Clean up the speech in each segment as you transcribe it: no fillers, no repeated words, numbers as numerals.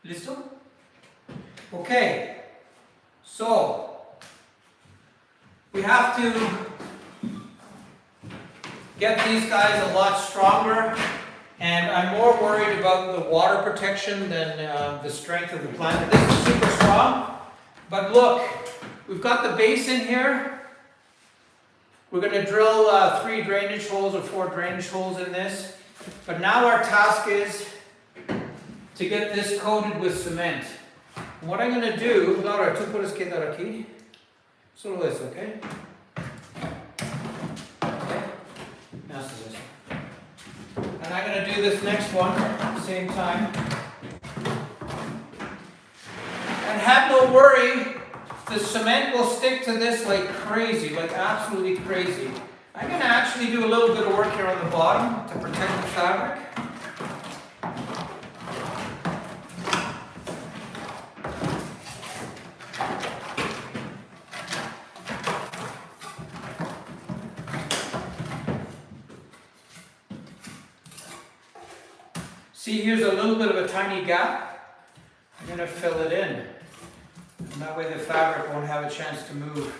Listo? Okay, so we have to get these guys a lot stronger, and I'm more worried about the water protection than the strength of the plant. This is super strong, but look, we've got the base in here. We're going to drill 3 drainage holes or 4 drainage holes in this, but now our task is to get this coated with cement. What I'm going to do, Laura, tú puedes quedar aquí. Solo eso, okay? Okay. Now this is this. And I'm going to do this next one at the same time. And have no worry, the cement will stick to this like crazy, like absolutely crazy. I'm going to actually do a little bit of work here on the bottom to protect the fabric. See, here's a little bit of a tiny gap. I'm going to fill it in. And that way the fabric won't have a chance to move.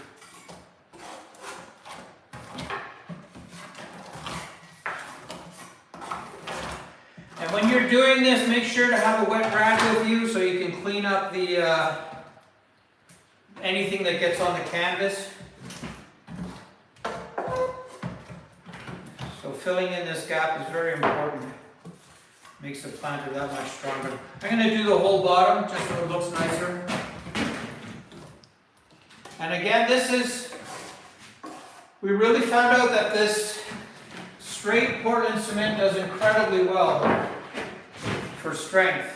And when you're doing this, make sure to have a wet rag with you so you can clean up the anything that gets on the canvas. So filling in this gap is very important. Makes the planter that much stronger. I'm going to do the whole bottom just so it looks nicer. And again, we really found out that this straight Portland cement does incredibly well for strength.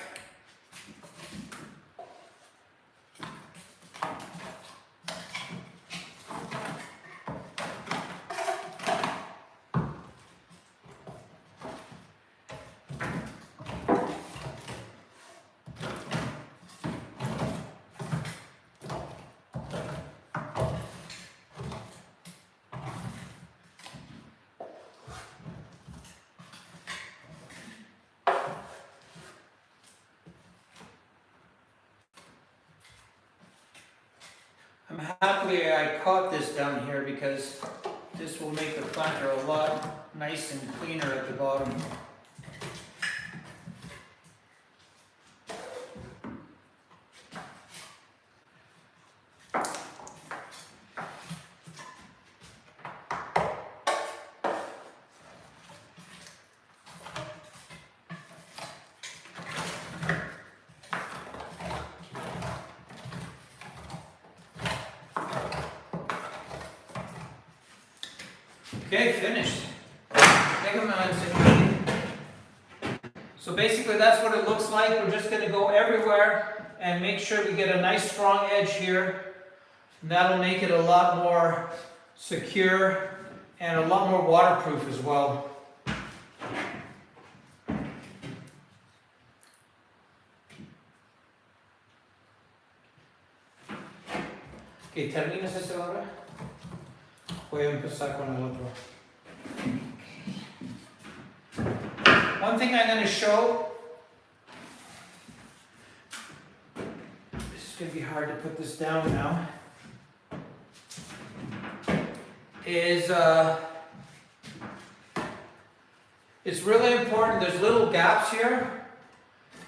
Happily I caught this down here because this will make the planter a lot nice and cleaner at the bottom. Okay, finished. So basically that's what it looks like. We're just going to go everywhere and make sure we get a nice strong edge here. And that'll make it a lot more secure and a lot more waterproof as well. Okay, ¿terminas este ahora? Voy a empezar con el otro. One thing I'm going to show, this is going to be hard to put this down now, is it's really important. There's little gaps here.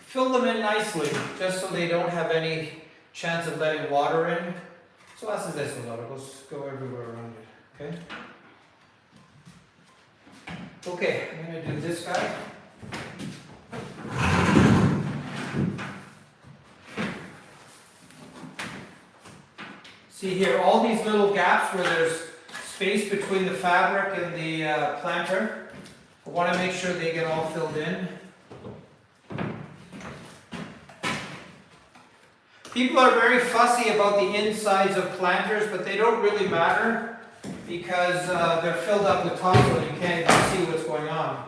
Fill them in nicely, just so they don't have any chance of letting water in. So haces eso, Laura. Let's go everywhere around it. Okay. Okay, I'm going to do this guy. See here, all these little gaps where there's space between the fabric and the planter. I want to make sure they get all filled in. People are very fussy about the insides of planters, but they don't really matter because they're filled up with topsoil and you can't even see what's going on.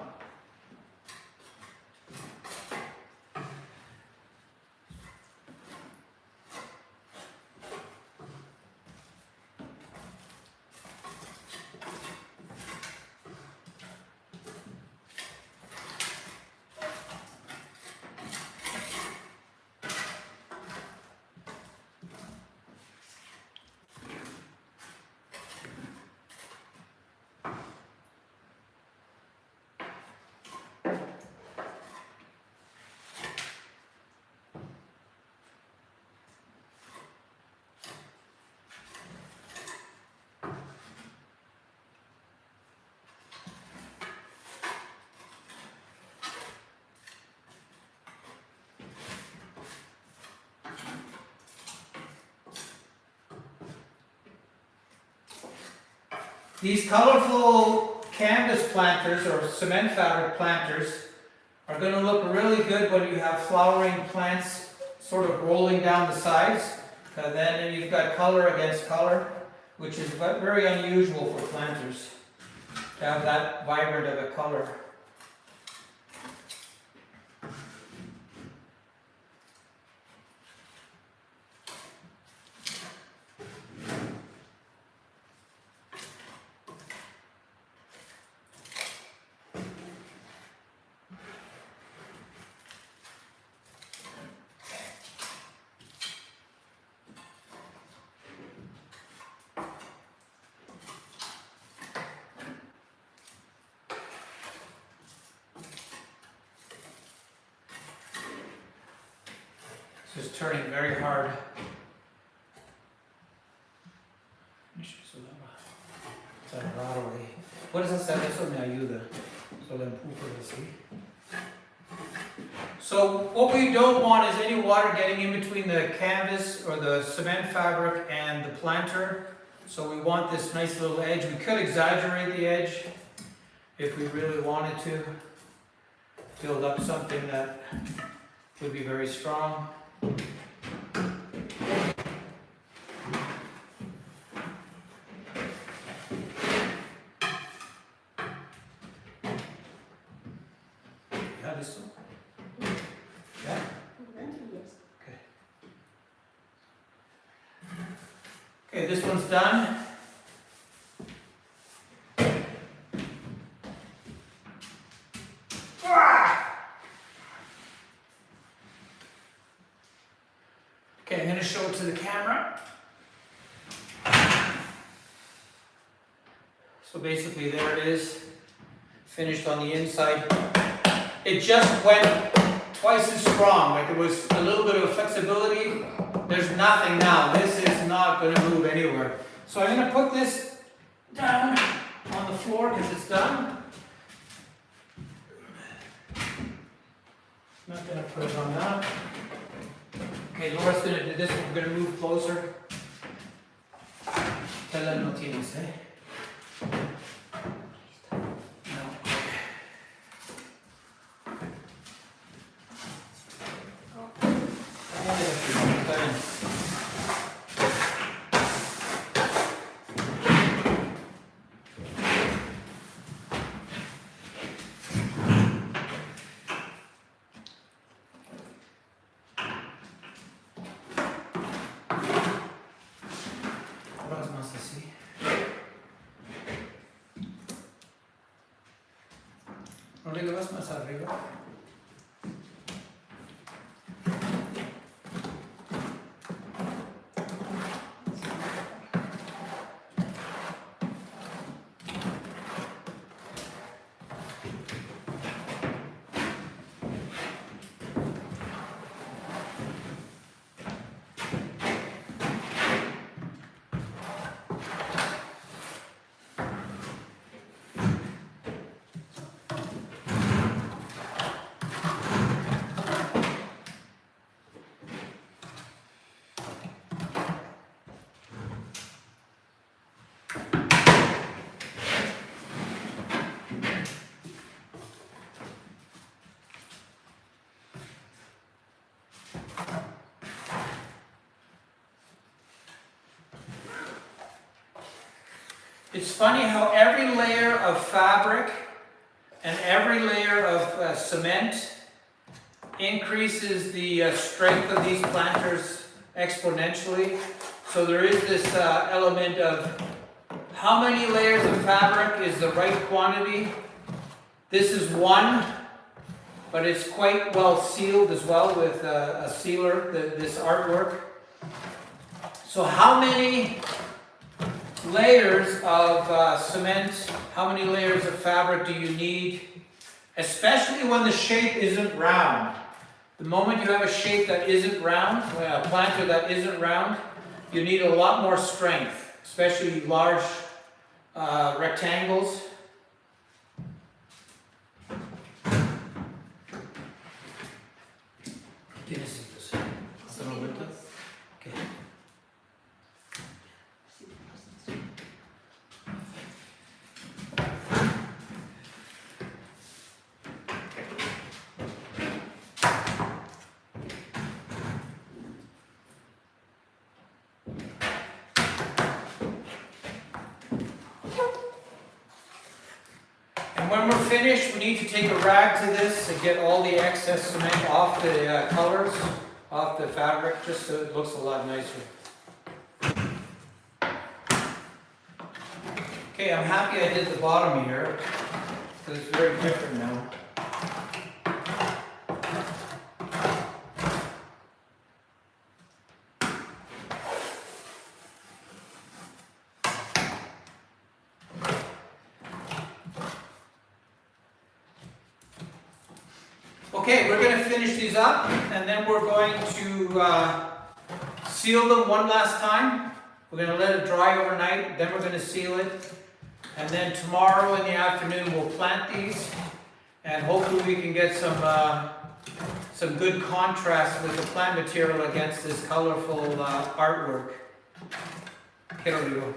These colorful canvas planters or cement fabric planters are going to look really good when you have flowering plants sort of rolling down the sides. And then you've got color against color, which is very unusual for planters to have that vibrant of a color. Just turning very hard. Puedes hacer eso, me ayuda. Solo empujo así. So what we don't want is any water getting in between the canvas or the cement fabric and the planter. So we want this nice little edge. We could exaggerate the edge if we really wanted to build up something that would be very strong. Yeah? Okay. Okay, this one's done. Okay, I'm going to show it to the camera. So basically there it is, finished on the inside. It just went twice as strong, like there was a little bit of flexibility. There's nothing now. This is not going to move anywhere. So I'm going to put this down on the floor because it's done. Not going to put it on that. Okay, Laura's going to do this one. We're going to move closer. Tela no tienes, eh? No le vas más arriba. It's funny how every layer of fabric and every layer of cement increases the strength of these planters exponentially. So there is this element of how many layers of fabric is the right quantity. This is one, but it's quite well sealed as well with a sealer, this artwork. So how many layers of cement, how many layers of fabric do you need, especially when the shape isn't round? The moment you have a shape that isn't round, a planter that isn't round, you need a lot more strength, especially large rectangles. finish, we need to take a rag to this to get all the excess cement off the colors, off the fabric, just so it looks a lot nicer. Okay, I'm happy I did the bottom here, because it's very different now. Okay, we're going to finish these up, and then we're going to seal them one last time. We're going to let it dry overnight, then we're going to seal it. And then tomorrow in the afternoon we'll plant these, and hopefully we can get some good contrast with the plant material against this colorful artwork. Okay, here we go.